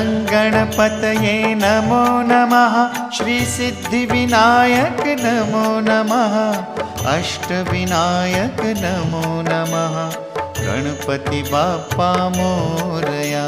गणपतये नमो नमः। श्री सिद्धिविनायक नमो नमः। अष्टविनायक नमो नमः। गणपति बाप्पा मोरया।